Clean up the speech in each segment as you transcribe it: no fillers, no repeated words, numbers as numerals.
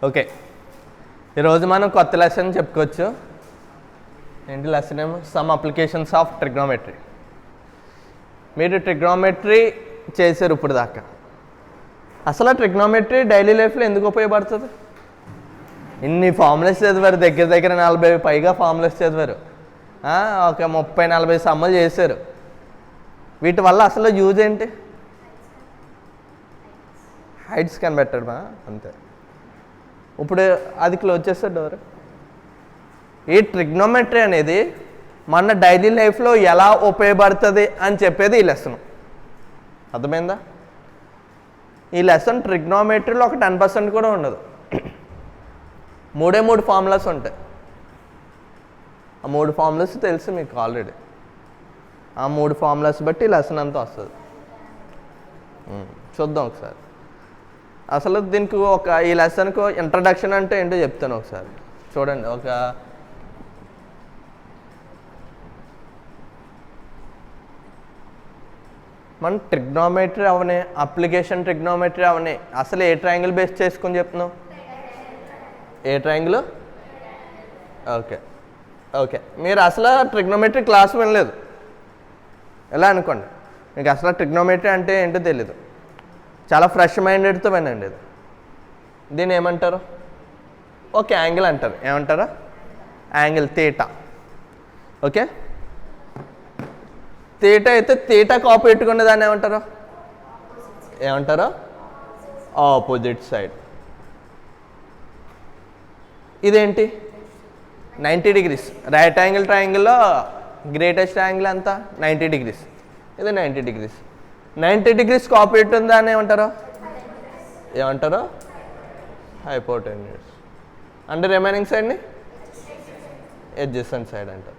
Okay, ఈరోజు మనం కొత్త లెసన్ చెప్పుకోవచ్చు. ఏంటి లెసన్ ఏమో సమ్ అప్లికేషన్స్ ఆఫ్ ట్రిగ్నోమెట్రీ. మీరు ట్రిగ్నోమెట్రీ చేశారు ఇప్పుడు దాకా. అసలు ట్రిగ్నోమెట్రీ డైలీ లైఫ్లో ఎందుకు ఉపయోగపడుతుంది? ఇన్ని ఫార్ములాస్ చదివారు, దగ్గర దగ్గర 40 పైగా ఫార్ములాస్ చదివారు, ఒక 30-40 సమ్మలు చేశారు. వీటి వల్ల అసలు యూజ్ ఏంటి? హైట్స్ కనిపెట్టడమా? అంతే. ఇప్పుడు అది క్లోజ్ చేస్తాడు డోర్. ఈ ట్రిగ్నోమెట్రీ అనేది మన డైలీ లైఫ్లో ఎలా ఉపయోగపడుతుంది అని చెప్పేది ఈ లెసన్. అర్థమైందా? ఈ లెసన్ ట్రిగ్నోమెట్రీలో ఒక 10% కూడా ఉండదు. 3 ఫార్ములాస్ ఉంటాయి. ఆ 3 ఫార్ములాస్ తెలుసు మీకు ఆల్రెడీ. ఆ 3 ఫార్ములాస్ బట్టి లెసన్ అంతా వస్తుంది. చూద్దాం ఒకసారి. అసలు దీనికి ఈ లెసన్కు ఇంట్రడక్షన్ అంటే ఏంటో చెప్తాను ఒకసారి చూడండి. మన ట్రిగ్నోమెట్రీ అవనే, అప్లికేషన్ ట్రిగ్నోమెట్రీ అవనే, అసలు ఏ ట్రయాంగిల్ బేస్ చేసుకుని చెప్తున్నావు? A triangle? ఓకే ఓకే, మీరు అసలు ట్రిగ్నోమెట్రీ క్లాస్ వినలేదు ఎలా అనుకోండి. మీకు అసలు ట్రిగ్నోమెట్రీ అంటే ఏంటో తెలీదు. చాలా ఫ్రెష్ మైండెడ్తో వినండి. ఇది దీన్ని ఏమంటారు? ఓకే, యాంగిల్ అంటారు. ఏమంటారా? Angle theta. ఓకే, తీటా అయితే తీటాకు ఆపోజిట్గా ఉండే దాన్ని ఏమంటారు? Opposite side. ఇదేంటి? 90 degrees. రైట్ యాంగిల్ ట్రయాంగిల్లో గ్రేటెస్ట్ యాంగిల్ ఎంత? 90 degrees. ఇది 90 degrees. 90 degrees ఆపోజిట్ ఉందా అని ఏమంటారు? హైపోటెన్యూస్. అంటే రిమైనింగ్ సైడ్ని అడ్జసెంట్ సైడ్ అంటారు.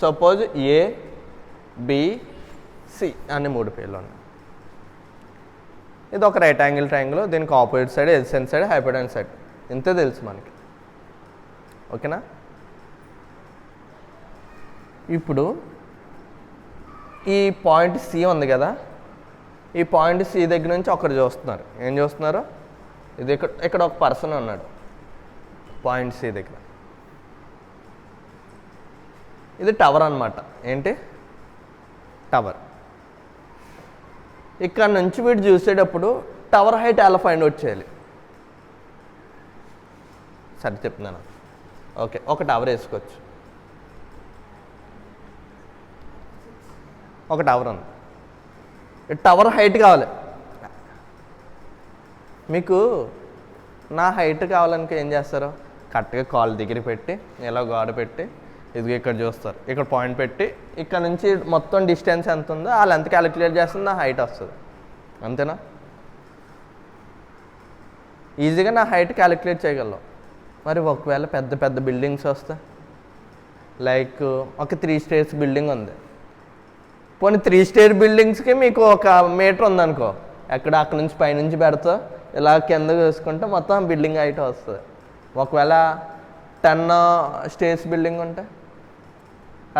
సపోజ్ ఏ, బి, సి అనే 3 పేర్లు ఉన్నాయి. ఇది ఒక రైట్ యాంగిల్ ట్రయాంగిల్. దీనికి opposite side, adjacent side, hypotenuse side. ఇంతే తెలుసు మనకి. ఓకేనా? ఇప్పుడు ఈ పాయింట్ సి ఉంది కదా, ఈ పాయింట్ సి దగ్గర నుంచి ఒకరు చూస్తున్నారు. ఏం చూస్తున్నారు? ఇది ఇక్కడ ఒక పర్సన్ ఉన్నాడు పాయింట్ సి దగ్గర. ఇది టవర్ అన్నమాట. ఏంటి? టవర్. ఇక్కడ నుంచి వీడు చూసేటప్పుడు టవర్ హైట్ ఎలా ఫైండ్ అవుట్ చేయాలి? సరే చెప్తున్నాను. ఓకే, ఒక టవర్ వేసుకోవచ్చు. ఒక టవర్ ఉంది. టవర్ హైట్ కావాలి మీకు. నా హైట్ కావాలనుకో ఏం చేస్తారు? కరెక్ట్గా కాల్ దగ్గర పెట్టి ఇలా గోడ పెట్టి ఇది ఇక్కడ చూస్తారు. ఇక్కడ పాయింట్ పెట్టి ఇక్కడ నుంచి మొత్తం డిస్టెన్స్ ఎంత ఉందో వాళ్ళు ఎంత క్యాలిక్యులేట్ చేస్తుంది, నా హైట్ వస్తుంది. అంతేనా? ఈజీగా నా హైట్ క్యాలిక్యులేట్ చేయగలం. మరి ఒకవేళ పెద్ద పెద్ద బిల్డింగ్స్ వస్తాయి, లైక్ ఒక 3 స్టేర్స్ బిల్డింగ్ ఉంది. పోనీ 3 స్టేర్ బిల్డింగ్స్కి మీకు 1 మీటర్ ఉందనుకో, అక్కడ నుంచి పైనుంచి పెడతా ఇలా కింద వేసుకుంటే మొత్తం బిల్డింగ్ హైట్ వస్తుంది. ఒకవేళ 10 స్టేర్స్ బిల్డింగ్ ఉంటాయి.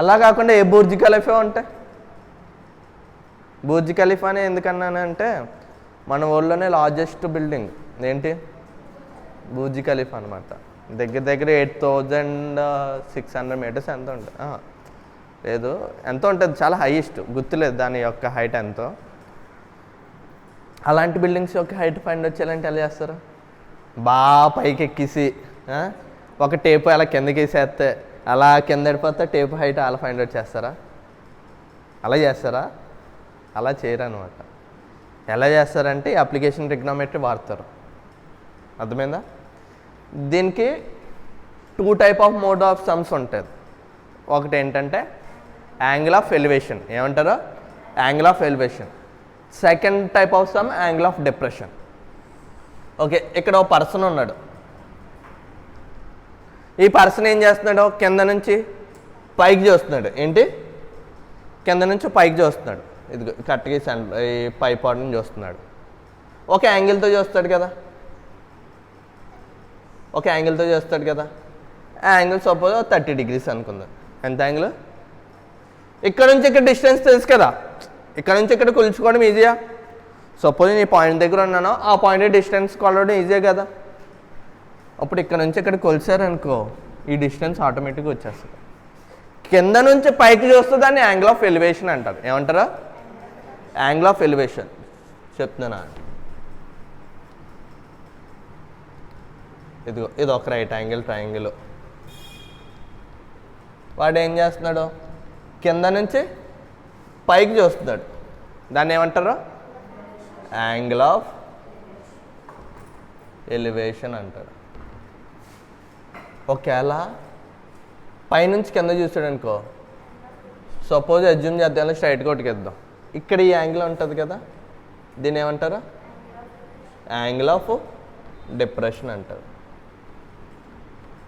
అలా కాకుండా ఏ బుర్జ్ ఖలీఫా ఉంటాయి. బుర్జ్ ఖలీఫా అని ఎందుకన్నానంటే మన ఊళ్ళోనే లార్జెస్ట్ బిల్డింగ్ ఏంటి? బుర్జ్ ఖలీఫా అనమాట. దగ్గర దగ్గర 8,600 meters ఎంత ఉంటుంది? లేదు, ఎంత ఉంటుంది, చాలా హైయెస్ట్, గుర్తులేదు దాని యొక్క హైట్ ఎంతో. అలాంటి బిల్డింగ్స్ యొక్క హైట్ ఫైండ్ వచ్చేయాలంటే ఎలా చేస్తారు? బాగా పైకి ఎక్కిసి ఒక టేపు అలా కిందకి వేసేస్తే అలా కింద పడిపోతే టేపు హైట్ అలా ఫైండ్ అవుట్ చేస్తారా? అలా చేస్తారా? అలా చేయరనమాట. ఎలా చేస్తారంటే ఈ అప్లికేషన్ ట్రిగ్నోమెట్రీ వాడతారు. అర్థమైందా? దీనికి 2 type of mode of sums ఉంటుంది. ఒకటి ఏంటంటే యాంగిల్ ఆఫ్ ఎలివేషన్. ఏమంటారు? Angle of elevation. Second type of some angle of depression. Okay, ఇక్కడ ఒక పర్సన్ ఉన్నాడు. ఈ పర్సన్ ఏం చేస్తున్నాడు? కింద నుంచి పైకి చూస్తున్నాడు. ఏంటి? కింద నుంచి పైకి చూస్తున్నాడు. ఇది కరెక్ట్గా ఈ పై పార్ట్ నుంచి చూస్తున్నాడు. ఒక యాంగిల్తో చూస్తాడు కదా, ఆ యాంగిల్ సపోజ్ 30 degrees అనుకుందాం. ఎంత యాంగిల్? ఇక్కడ నుంచి ఇక్కడ డిస్టెన్స్ తెలుసు కదా, ఇక్కడ నుంచి ఇక్కడ కొలుచుకోవడం ఈజీయా. సపోజ్ నేను ఈ పాయింట్ దగ్గర ఉన్నాను, ఆ పాయింట్ డిస్టెన్స్ కొలవడం ఈజీ కదా. అప్పుడు ఇక్కడ నుంచి ఇక్కడ కొలిసారనుకో ఈ డిస్టెన్స్ ఆటోమేటిక్గా వచ్చేస్తుంది. కింద నుంచి పైకి చూస్తే దాన్ని యాంగిల్ ఆఫ్ ఎలివేషన్ అంటారు. ఏమంటారా? Angle of elevation. చెప్తున్నా, ఇదిగో ఇది ఒక రైట్ యాంగిల్ ట్రయాంగిల్. వాడు ఏం చేస్తున్నాడు? కింద నుంచి పైకి చూస్తున్నాడు. దాన్ని ఏమంటారు? యాంగిల్ ఆఫ్ ఎలివేషన్ అంటారు. ఒకవేళ పైనుంచి కింద చూసాడు అనుకో, సపోజ్ అజ్యూమ్ చేద్దాం, స్ట్రైట్గా కొట్టుకెద్దాం. ఇక్కడ ఈ యాంగిల్ ఉంటుంది కదా, దీన్ని ఏమంటారు? యాంగిల్ ఆఫ్ డిప్రెషన్ అంటారు.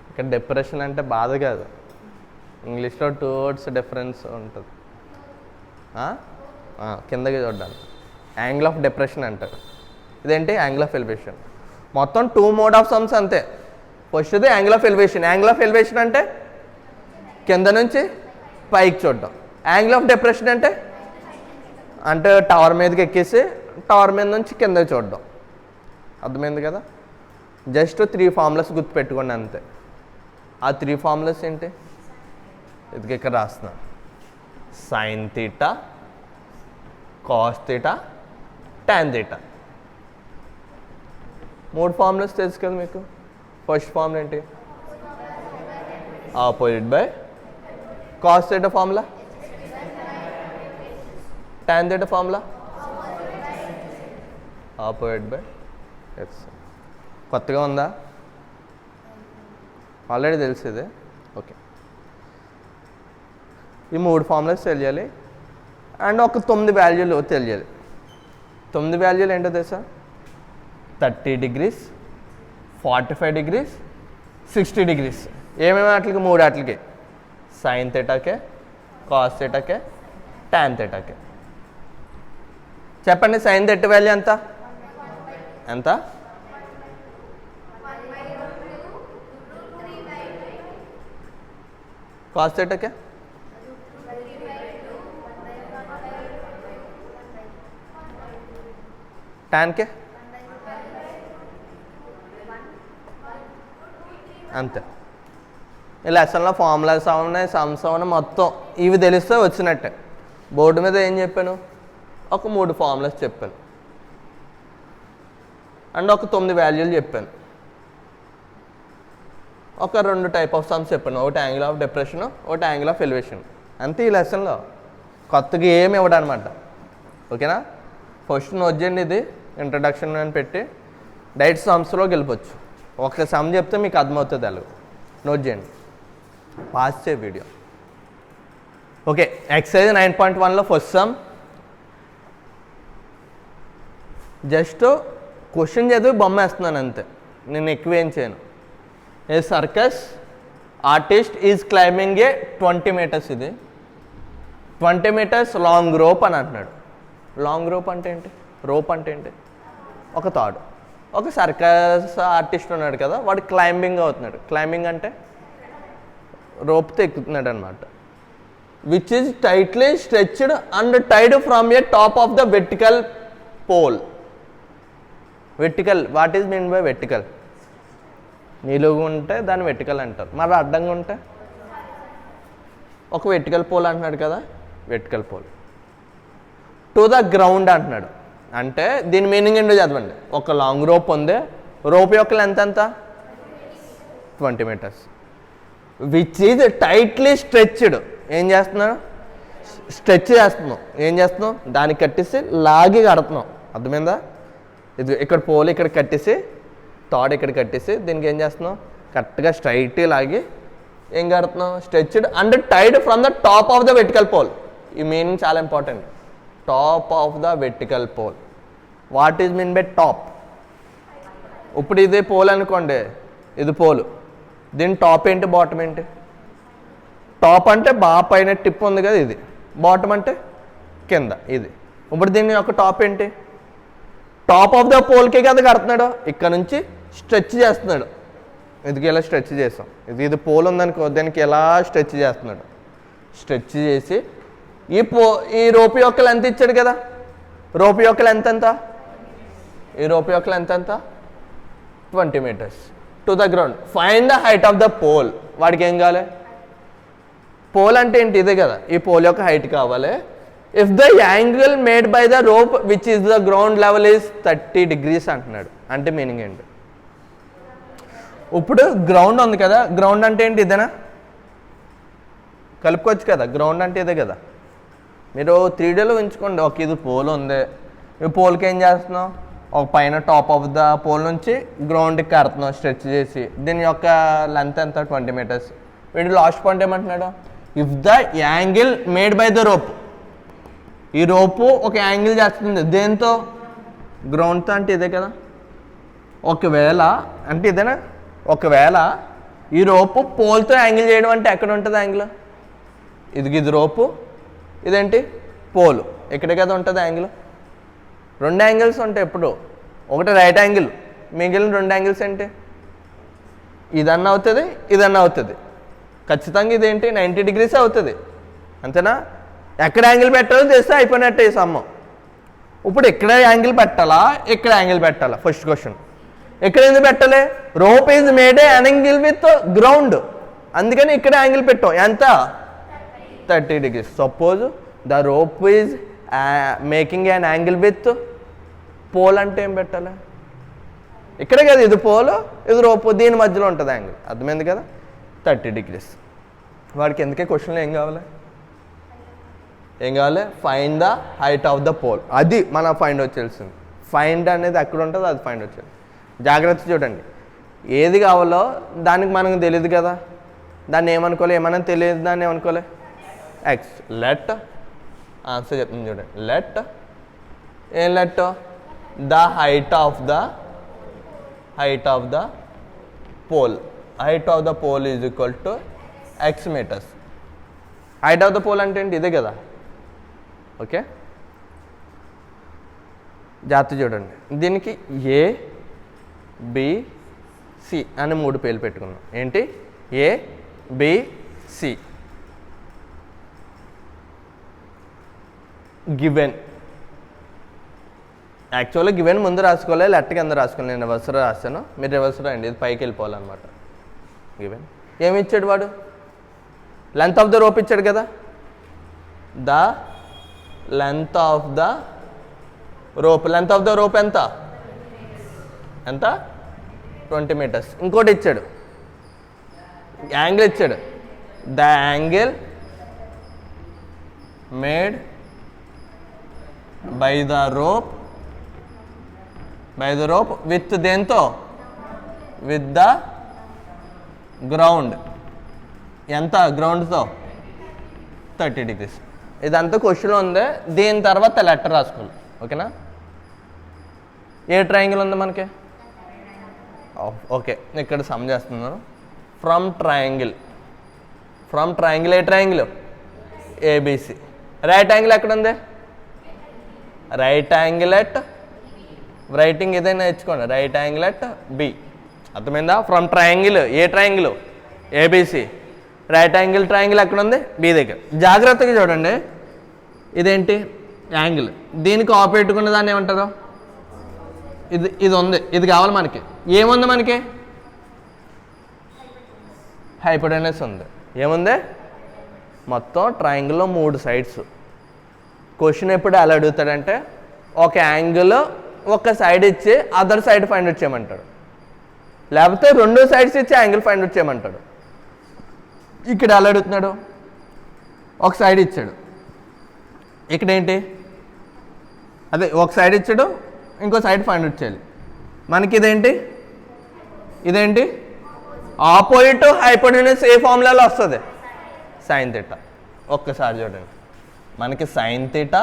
ఇక్కడ డిప్రెషన్ అంటే బాధ కాదు, ఇంగ్లీష్లో 2 words డిఫరెన్స్ ఉంటుంది. కిందకి చూడాలి, యాంగిల్ ఆఫ్ డిప్రెషన్ అంటారు. ఇదేంటి? Angle of elevation. మొత్తం 2 mode ఆఫ్ సమ్స్ అంతే. ఫస్ట్ది angle of elevation. Angle of elevation అంటే కింద నుంచి పైకి చూడడం. యాంగిల్ ఆఫ్ డిప్రెషన్ అంటే టవర్ మీదకి ఎక్కేసి టవర్ మీద నుంచి కిందకి చూడడం. అర్థమైంది కదా? జస్ట్ 3 formulas గుర్తుపెట్టుకోండి అంతే. ఆ 3 formulas ఏంటి? ఇది ఇక్కడ రాస్తున్నా. Sign theta, cos theta, tan theta. 3 formulas తెలుసు కదా మీకు. ఫస్ట్ ఫార్ములా ఏంటి? Opposite by. Cos theta formula? Tan theta formula? Opposite by X. కొత్తగా ఉందా? ఆల్రెడీ తెలిసేదే. ఓకే, ఈ 3 formulas తెలియాలి. అండ్ ఒక 9 వాల్యూలు తెలియాలి. 9 వాల్యూలు ఏంటో తెలుసా? 30 degrees, 45 degrees, 60 degrees. ఏమేమి వాటికి? 3 వాటికి. సైన్ థీటాకే, కాస్ థీటాకే, టాన్ థీటాకే. చెప్పండి, సైన్ థీటా వాల్యూ ఎంత? ఎంత? కాస్ థీటాకే? టాన్కే? అంతే. ఈ లెసన్లో ఫార్ములాస్ అవునాయి, సమ్స్ అవునాయి, మొత్తం ఇవి తెలిస్తే వచ్చినట్టే. బోర్డు మీద ఏం చెప్పాను? ఒక 3 formulas చెప్పాను అండ్ ఒక 9 వాల్యూలు చెప్పాను. ఒక 2 type ఆఫ్ సమ్స్ చెప్పాను. ఒకటి యాంగిల్ ఆఫ్ డిప్రెషన్, ఒకటి యాంగిల్ ఆఫ్ ఎలివేషన్. అంతే ఈ లెసన్లో. కొత్తగా ఏమి ఇవ్వడం అనమాట. ఓకేనా? ఫస్ట్ నోట్ చేయండి, ఇది ఇంట్రడక్షన్ అని పెట్టి డైరెక్ట్ సమ్స్లోకి వెళ్ళిపోవచ్చు. ఒక సమ్ చెప్తే మీకు అర్థమవుతుంది. అలాగే నోట్ చేయండి, పాస్ చేయ వీడియో. ఓకే, ఎక్సర్సైజ్ 9.1లో ఫస్ట్ సమ్. జస్ట్ క్వశ్చన్ చదివి బొమ్మ వేస్తున్నాను అంతే, నేను ఎక్కువ ఏం చేయను. A circus artist is climbing a 20 meters. ఇది 20 meters లాంగ్ రోప్ అని అంటున్నాడు. లాంగ్ రోప్ అంటే ఏంటి? రోప్ అంటే ఏంటి? ఒక తాడు. ఒక సర్కస్ ఆర్టిస్ట్ ఉన్నాడు కదా, వాడు క్లైంబింగ్ అవుతున్నాడు. క్లైంబింగ్ అంటే రోప్తో ఎక్కుతున్నాడు అనమాట. Which is tightly stretched and tied from a top of the vertical pole. Vertical, what is mean by vertical? నిలువుగా ఉంటే దాన్ని వెర్టికల్ అంటారు. మరి అడ్డంగా ఉంటే ఒక వెర్టికల్ పోల్ అంటున్నాడు కదా, vertical pole. To the ground అంటున్నాడు. అంటే దీని మీనింగ్ ఏంటో చదవండి. ఒక లాంగ్ రోప్ ఉంది, రోప్ యొక్క లెంత్ ఎంత? 20 meters. Which is tightly stretched. ఏం చేస్తున్నాడు? స్ట్రెచ్ చేస్తున్నాం. ఏం చేస్తున్నాం? దానికి కట్టేసి లాగి కడుతున్నాం. అర్థమైందా? ఇది ఇక్కడ పోల్ ఇక్కడ కట్టేసి, తాడు ఇక్కడ కట్టేసి, దీనికి ఏం చేస్తున్నాం? కరెక్ట్గా స్ట్రైట్ లాగి ఏం కడుతున్నాం? Stretched and tied from the top of the vertical pole. ఈ మీనింగ్ చాలా important. Top of the vertical pole. What is mean by top? ఇప్పుడు ఇది పోల్ అనుకోండి, ఇది పోలు. దీని టాప్ ఏంటి, బాటమ్ ఏంటి? టాప్ అంటే బాగా పైన టిప్ ఉంది కదా, ఇది. బాటమ్ అంటే కింద, ఇది. ఇప్పుడు దీని యొక్క టాప్ ఏంటి? టాప్ ఆఫ్ ద పోల్కే కదా కడుతున్నాడు. ఇక్కడ నుంచి స్ట్రెచ్ చేస్తున్నాడు. ఇది ఇలా స్ట్రెచ్ చేస్తాం. ఇది పోల్ ఉందనుకో, దానికి ఎలా స్ట్రెచ్ చేస్తున్నాడు. స్ట్రెచ్ చేసి ఈ రోపు యొక్క లెంత్ ఇచ్చాడు కదా, రోపు యొక్క లెంత్ ఎంత? ఈ రోపు యొక్క లెంత్ ఎంత? 20 meters. To the ground. Find the height of the pole. వాడికి ఏం కావాలి? పోల్ అంటే ఏంటి? ఇదే కదా. ఈ పోల్ యొక్క హైట్ కావాలి. If the angle made by the rope which is the ground level is 30 degrees అంటున్నాడు. అంటే మీనింగ్ ఏంటి? ఇప్పుడు గ్రౌండ్ ఉంది కదా, గ్రౌండ్ అంటే ఏంటి? ఇదేనా? కలుపుకోవచ్చు కదా. గ్రౌండ్ అంటే ఇదే కదా. మీరు 3Dలో ఉంచుకోండి. ఒక ఇది పోల్ ఉంది, ఈ పోల్కి ఏం చేస్తున్నాం? ఒక పైన టాప్ ఆఫ్ ద పోల్ నుంచి గ్రౌండ్కి కడుతున్నాం స్ట్రెచ్ చేసి. దీని యొక్క లెంత్ ఎంత? 20 meters. వీడు లాస్ట్ పాయింట్ ఏమంటున్నాడు? If the angle made by the rope, ఈ రోపు ఒక యాంగిల్ చేస్తుంది దేంతో? గ్రౌండ్తో. అంటే ఇదే కదా. ఒకవేళ అంటే ఇదేనా? ఒకవేళ ఈ రోపు పోల్తో యాంగిల్ చేయడం అంటే ఎక్కడ ఉంటుంది యాంగిల్? ఇది రోపు, ఇదేంటి? పోలు. ఎక్కడ కదా ఉంటుంది యాంగిల్? 2 యాంగిల్స్ ఉంటాయి ఎప్పుడు. ఒకటి రైట్ యాంగిల్, మిగిలిన 2 యాంగిల్స్ ఏంటి? ఇదన్నా అవుతుంది, ఇదన్నా అవుతుంది. ఖచ్చితంగా ఇదేంటి? 90 degrees అవుతుంది. అంతేనా? ఎక్కడ యాంగిల్ పెట్టాలో తెలిస్తే అయిపోయినట్టే ఈ సమ్మం. ఇప్పుడు ఎక్కడ యాంగిల్ పెట్టాలా, ఎక్కడ యాంగిల్ పెట్టాలా? First question. ఎక్కడ ఎందుకు పెట్టాలి? Rope is made a angle with ground, అందుకని ఇక్కడ యాంగిల్ పెట్టాం. ఎంత? 30 degrees. Suppose the rope is making an angle with pole. అంటే ఏం పెట్టాలి? ఇక్కడే కదా. ఇది పోల్, ఇది రోపు, దీని మధ్యలో ఉంటుంది యాంగిల్. అర్థమైంది కదా? 30 degrees. వాడికి ఎందుకే క్వశ్చన్లో ఏం కావాలి? ఏం కావాలి? Find the height of the pole. అది మనం ఫైండ్ వచ్చేసింది. ఫైండ్ అనేది ఎక్కడ ఉంటుందో అది ఫైండ్ వచ్చేది. జాగ్రత్త చూడండి. ఏది కావాలో దానికి మనకు తెలియదు కదా. దాన్ని ఏమనుకోవాలి? ఏమన్నా తెలియదు దాన్ని ఏమనుకోవాలి? ఎక్స్. లెట్ ఆన్సర్ చెప్తుంది చూడండి. లెట్ ఏం let? The height of the pole. Height of the pole is equal to x meters. Height of the pole అంటే ఏంటి? ఇదే కదా. ఓకే, జాగ్రత్త చూడండి. దీనికి ఏ బి సి అని 3 పేర్లు పెట్టుకున్నాం. ఏంటి? A B C. గివెన్. యాక్చువల్గా గివెన్ ముందు రాసుకోవాలి, లెట్ కింద రాసుకోవాలి. నేను రివర్స్లో రాశాను, మీరు రివర్స్లో అండి. ఇది పైకి వెళ్ళిపోవాలన్నమాట. గివెన్ ఏమి ఇచ్చాడు వాడు? లెంత్ ఆఫ్ ద రోప్ ఇచ్చాడు కదా. The length of the rope. Length of the rope ఎంత? 20 meters. ఇంకోటి ఇచ్చాడు, యాంగిల్ ఇచ్చాడు. The angle made by the rope with దేంతో? With the ground. ఎంత? గ్రౌండ్తో 30 degrees. ఇదంతా క్వశ్చన్లో ఉంది. దీని తర్వాత లెటర్ రాసుకోవాలి. ఓకేనా? ఏ ట్రయాంగిల్ ఉంది మనకి? ఓకే, ఇక్కడ సమ్ చేస్తున్నాను. From triangle A triangle? ABC. Right angle ఎక్కడ ఉంది? రైట్ యాంగిల్ ఎట్, రైటింగ్ ఏదైనా నేర్చుకోండి. Right angle at B. అర్థమైందా? From triangle A triangle? ABC. Right angle triangle ఎక్కడ ఉంది? బి దగ్గర. జాగ్రత్తగా చూడండి. ఇదేంటి? యాంగిల్. దీనికి ఆపోజిట్కున్న దాన్ని ఏమంటారు? ఇది ఉంది. ఇది కావాలి మనకి. ఏముంది మనకి? హైపోటెనస్ ఉంది. ఏముంది? మొత్తం ట్రయాంగిల్లో 3 sides. క్వశ్చన్ ఎప్పుడు ఎలా అడుగుతాడంటే, ఒక యాంగిల్ ఒక సైడ్ ఇచ్చి అదర్ సైడ్ ఫైండ్ అవుట్ చేయమంటాడు, లేకపోతే 2 sides ఇచ్చి యాంగిల్ ఫైండ్ అవుట్ చేయమంటాడు. ఇక్కడ ఎలా అడుగుతున్నాడు? ఒక సైడ్ ఇచ్చాడు. ఇక్కడ ఏంటి? అదే ఒక సైడ్ ఇచ్చాడు, ఇంకో సైడ్ ఫైండ్ అవుట్ చేయాలి. మనకి ఇదేంటి? ఆపోజిట్ హైపోటెనస్ ఏ ఫార్ములాలో వస్తుంది? Sine theta. ఒక్కసారి చూడండి. మనకి sine theta,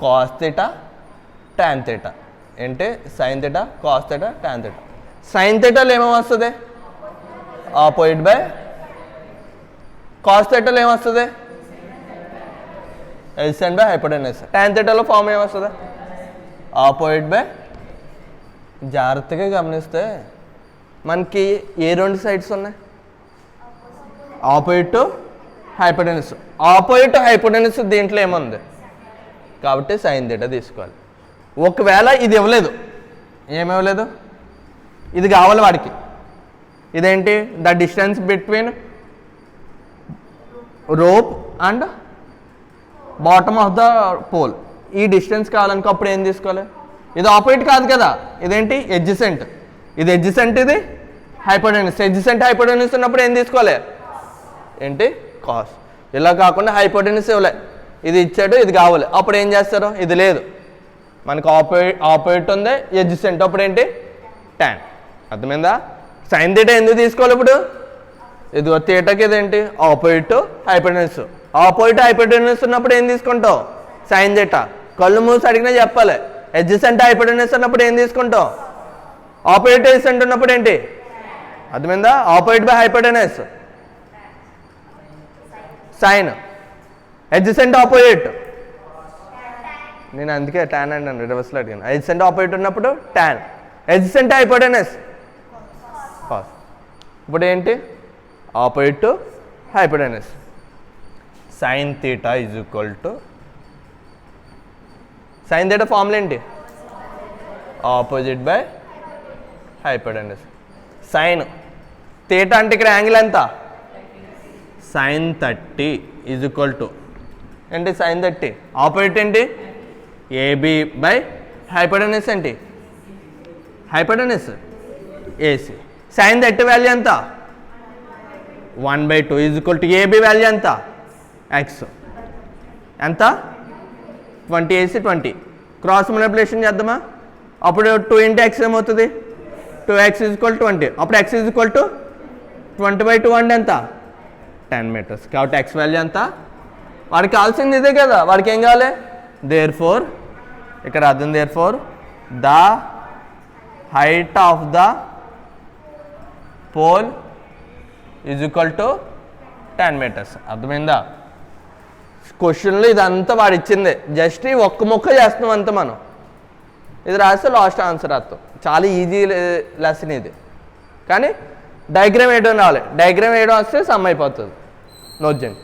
cos theta, tan theta. ఏంటి? Sine theta, cos theta, tan theta. Sine థీటాలో ఏమేమి వస్తుంది? Opposite by. కాస్ థీటాలో ఏమొస్తుంది? ఎల్సిఎన్ బై హైపోటెనస్. టాన్ థీటాలో ఫార్మ్ ఏమొస్తుంది? Opposite by. జాగ్రత్తగా గమనిస్తే మనకి ఏ 2 sides ఉన్నాయి? Opposite hypotenuse. ఆపోజిట్ హైపోటెనస్ దీంట్లో ఏముంది? కాబట్టి సైన్ థీటా తీసుకోవాలి. ఒకవేళ ఇది ఇవ్వలేదు, ఏమివ్వలేదు, ఇది కావాలి వాడికి, ఇదేంటి the distance between rope and bottom of the pole. ఈ డిస్టెన్స్ కావాలనుకో అప్పుడు ఏం తీసుకోవాలి? ఇది ఆపోజిట్ కాదు కదా, ఇదేంటి ఎడ్జసెంట్. ఇది ఎడ్జసెంట్, ఇది హైపోటెన్యూస్. ఎడ్జసెంట్ హైపోటెన్యూస్ ఉన్నప్పుడు ఏం తీసుకోవాలి? ఏంటి కాస్. ఇలా కాకుండా హైపోటెన్యూస్ ఇవ్వలే, ఇది ఇచ్చాడు ఇది కావాలి, అప్పుడు ఏం చేస్తారు? ఇది లేదు మనకు ఆపోజిట్ ఉంది ఎడ్జసెంట్, అప్పుడు ఏంటి tan. అర్థమైందా? సైన్ థీటా ఎందుకు తీసుకోవాలి ఇప్పుడు? ఇది థీటాకి ఇదేంటి ఆపోజిట్ హైపోటెన్యూస్. ఆపోజిట్ హైపోటెన్యూస్ ఉన్నప్పుడు ఏం తీసుకుంటావు? Sine theta. కళ్ళు మూసి అడిగినా చెప్పాలి. ఎడ్జసెంట్ హైపోటెన్యూస్ ఉన్నప్పుడు ఏం తీసుకుంటావు? ఆపోజిట్ ఎడ్జసెంట్ ఉన్నప్పుడు ఏంటి? అర్థమైందా? Opposite by hypotenuse sine, adjacent opposite. నేను అందుకే tan అన్నాను, రివర్స్లో అడిగాను. ఎడ్జసెంట్ ఆపోజిట్ ఉన్నప్పుడు tan, ఎడ్జసెంట్ హైపోటెన్యూస్ కాస్. ఇప్పుడు ఏంటి? Opposite to hypotenuse. Sine theta is equal to, sine theta formula ఏంటి? Opposite by hypotenuse. Sine theta అంటే ఇక్కడ యాంగిల్ ఎంత? సైన్ 30 ఈజ్ ఈక్వల్ టు ఏంటి? సైన్ 30. ఆపోజిట్ ఏంటి? ఏబి బై హైపోటెన్యూస్ ఏంటి? Hypotenuse AC. సైన్ 30 వాల్యూ ఎంత? 1/2 is equal to AB value ఎంత? X ఎంత? 20 AC 20. క్రాస్ మల్టిప్లికేషన్ చేద్దామా? అప్పుడు 2 × x ఏమవుతుంది? 2x is equal 20. అప్పుడు x ఈజ్ ఈక్వల్ టు 20/2 అంటే ఎంత? 10 meters. కాబట్టి x వాల్యూ ఎంత? వాడికి కావాల్సింది ఇదే కదా, వాడికి ఏం కావాలి? దేర్ ఫోర్ ఇక్కడ అర్థం, therefore the height of the pole is equal to 10 meters. అర్థమైందా? క్వశ్చన్లో ఇదంతా వాడు ఇచ్చిందే, జస్ట్ ఈ ఒక్క మొక్క చేస్తున్నాం అంతా మనం. ఇది రాస్తే లాస్ట్ ఆన్సర్ రాస్తాం. చాలా ఈజీ లెసన్ ఇది, కానీ డయాగ్రామ్ వేయడం రావాలి. డయాగ్రామ్ వేయడం వస్తే సమ్ అయిపోతుంది. నోట్ చేయండి.